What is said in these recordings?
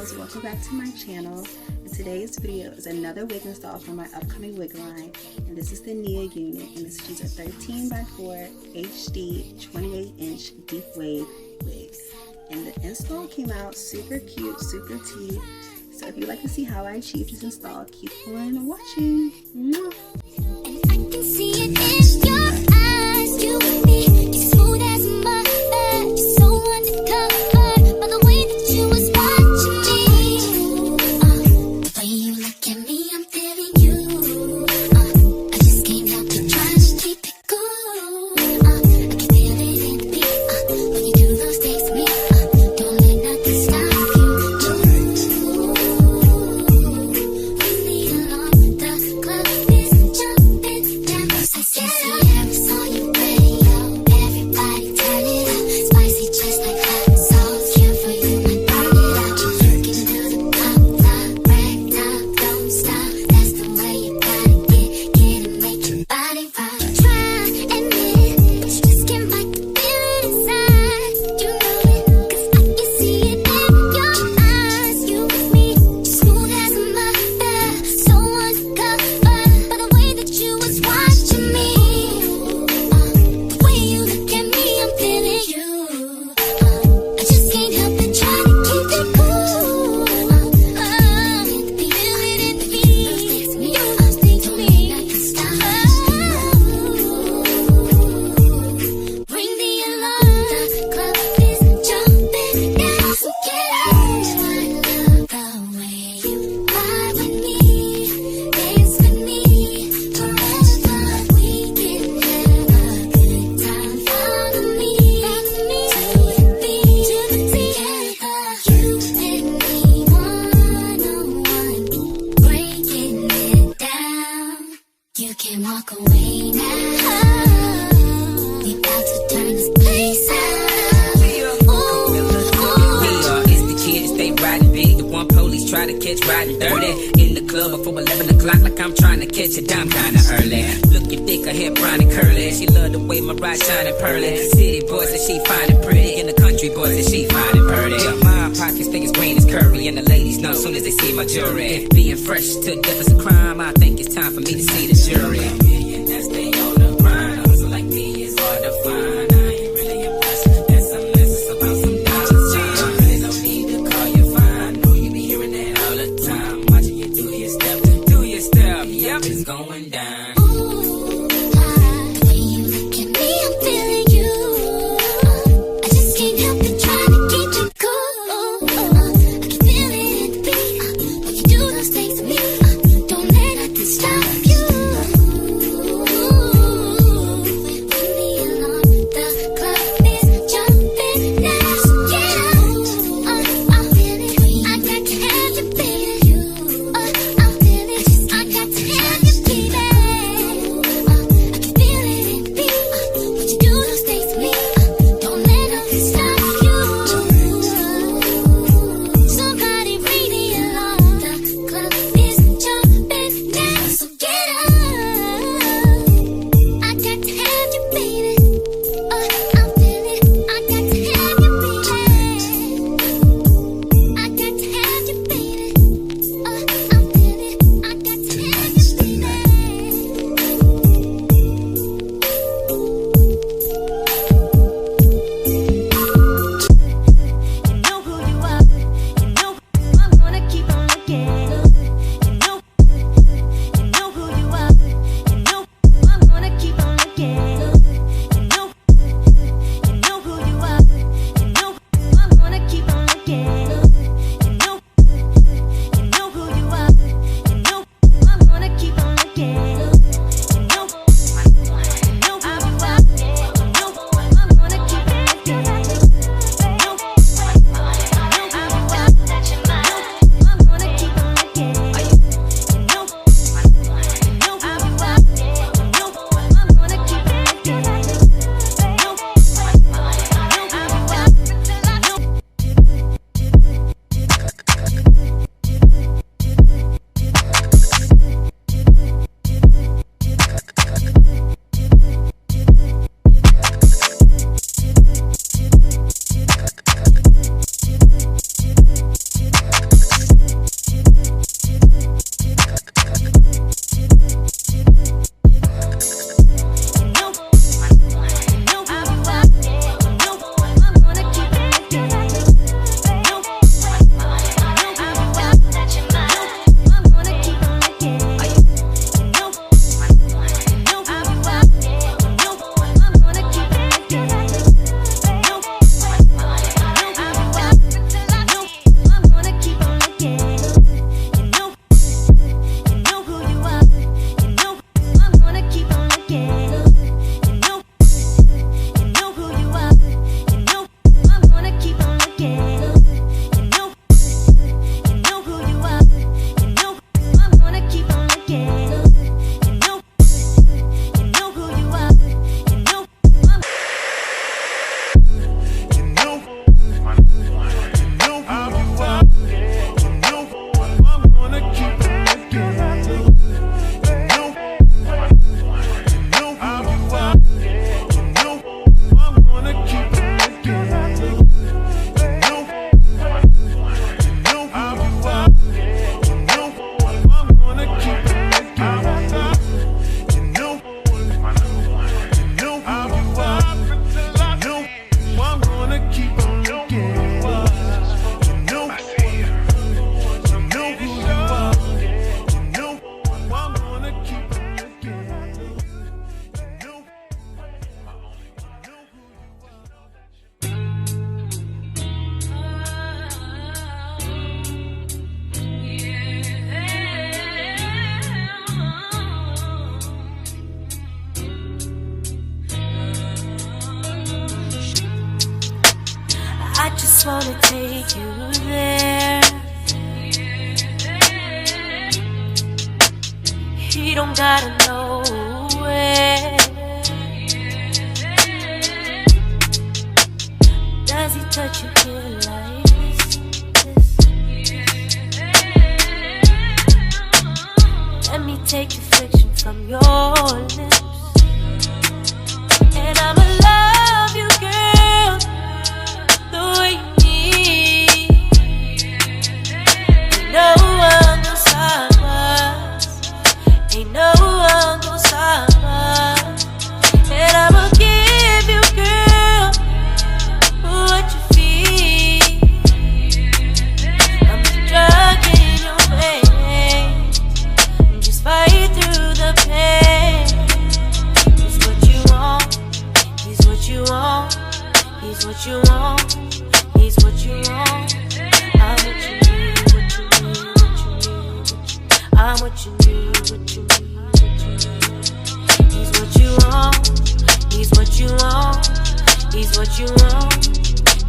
loves, welcome back to my channel. And today's video is another wig install from my upcoming wig line, and this is the Nia unit, and this is a 13x4 HD 28-inch deep wave wig. And the install came out super cute, super tea. So if you'd like to see how I achieved this install, keep on watching. Mwah. I can see it in your eyes, you and me, you're smooth as butter, you're so undercover, by the way that you was watching me, the way you look at me, I'm feeling you, I just can't help but try to keep it cool, I can feel it in me, when you do those things to me, don't let nothing stop you, ring the alarm, the club is jumping down, I can see every song you radio, everybody turn it up, spicy just like hot sauce, cure for you, like burn it up, you can do the pop, lock, break, top, don't stop, that's the way you gotta get and make your body rock, try and admit, but you just can't fight the feeling inside, you know it, 'cause I can see it in your eyes, you and me, smooth as a butter, so undercover, by the way that you was watching me, the way you look at me, I'm feeling you, I just can't help but try to keep it cool, feel it in me, you must think to me, nothing stop, ring the alarm, the club is jumping down, so get out, I love the way you ride with me, dance with me, forever we can have a good time, follow me, to the beat, together, you and me, one-on-one, breaking it down, you can walk away now, we about to turn this place out, It's the kids, they riding big. The one police try to catch riding dirty. In the club before 11 o'clock, like I'm trying to catch a dime kinda early. Looking thick, her hair brown and curly. She love the way my ride shining pearly. City boys say she fine and pretty, and the country boys say she fine and pretty. Yeah, my pockets think it's green as curry, and the ladies know soon as they see my jewelry. Being fresh to death is a crime. I think it's time for me to see the jury. Millionaires, they on the grind. So like me, it's hard to find. I ain't really impressed. That's unless it's about some dollars. Really no need to call you fine. Know you be hearing that all the time. Watching you do your step. Yep, it's going down. the way you look at me, I'm feeling you, I just can't help but try to keep it cool, I can feel it in me, when you do those things to me, don't let nothing stop you, ring the alarm, the club is jumping now, so get out, I'm feeling it, I got to have you, baby, I'm feeling it, I got to have you, baby. take you there. He don't gotta know where. Does he touch you here like this? Let me take the friction from your lips, and I'ma love you, girl, the way you need. Ain't no one gonna stop us. Ain't no one gonna stop us. And I'ma give you, girl, what you feel. I'm the drug in your veins. Just fight through the pain. It's what you want. He's what you want. He's what you want. He's what you want. I'm what you need. What you need. What you need. I'm what you need. What you need. He's what you want. He's what you want. He's what you want.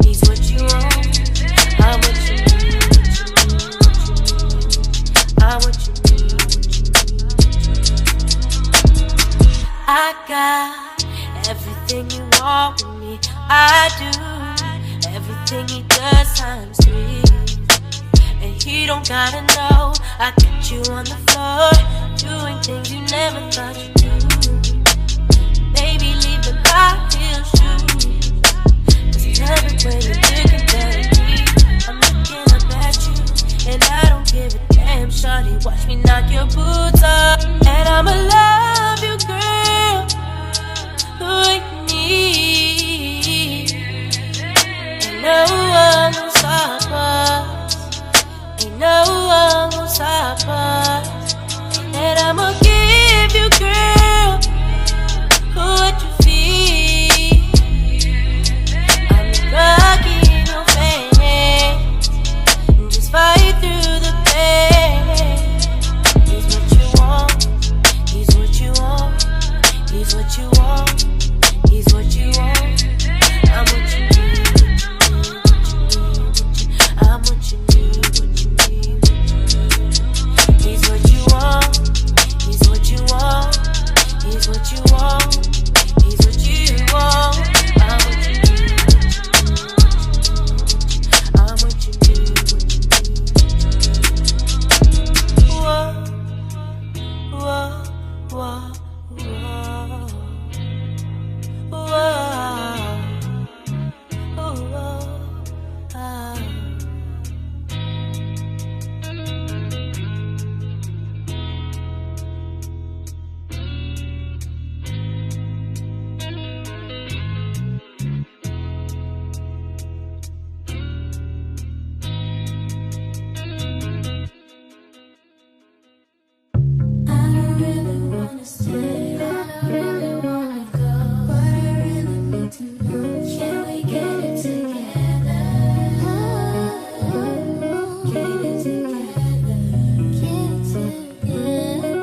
He's what you want. I'm what you need. I'm what you need. I got everything you want with me. I do everything he does times 3. And he don't gotta know. I got you on the floor, doing things you never thought you'd do. Maybe leave the high heel shoes, 'cause everywhere you're looking better deep. I'm looking up at you, and I don't give a damn. Shawty, watch me knock your boots off. And I'ma love you, girl, who you need. Ain't no one gonna stop us. Ain't no one gonna stop us. And I'ma give you, girl, what you feel. I'm the drug in your veins. Just fight through the pain. He's what you want. He's what you want. He's what you want. He's what you want. I'm what you need. I'm what you need. What you need. He's what you want. He's what you want. He's what you want. He's what you want. I'm what you need. I'm what you need. Whoa, whoa, whoa, whoa, whoa, whoa. I don't really wanna stay. I don't really wanna go, but I really need to know. Can we get it together? Get it together. Get it together.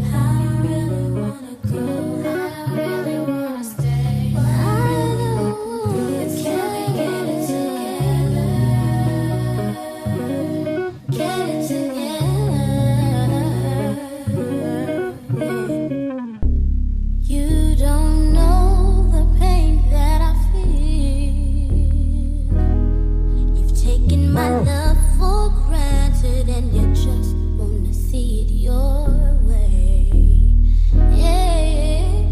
I don't really wanna go. I don't really wanna stay, but I don't wanna. Can we get it together? Get it together. You don't know the pain that I feel. You've taken my love for granted, and you just wanna see it your way. Yeah,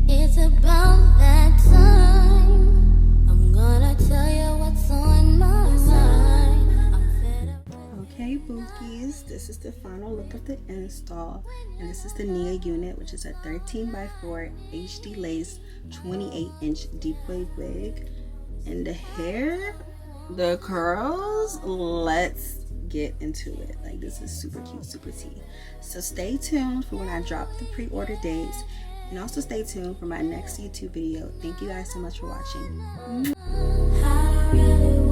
it's about that time. I'm gonna tell you what's on my mind. I'm fed up. Okay, Bookies, this is the final look of the install, and this is the Nia unit, which is a 13x4 HD lace 28-inch deep wave wig. And the hair, the curls, let's get into it. Like, this is super cute, super tea. So stay tuned for when I drop the pre-order dates, and also stay tuned for my next YouTube video. Thank you guys so much for watching. I really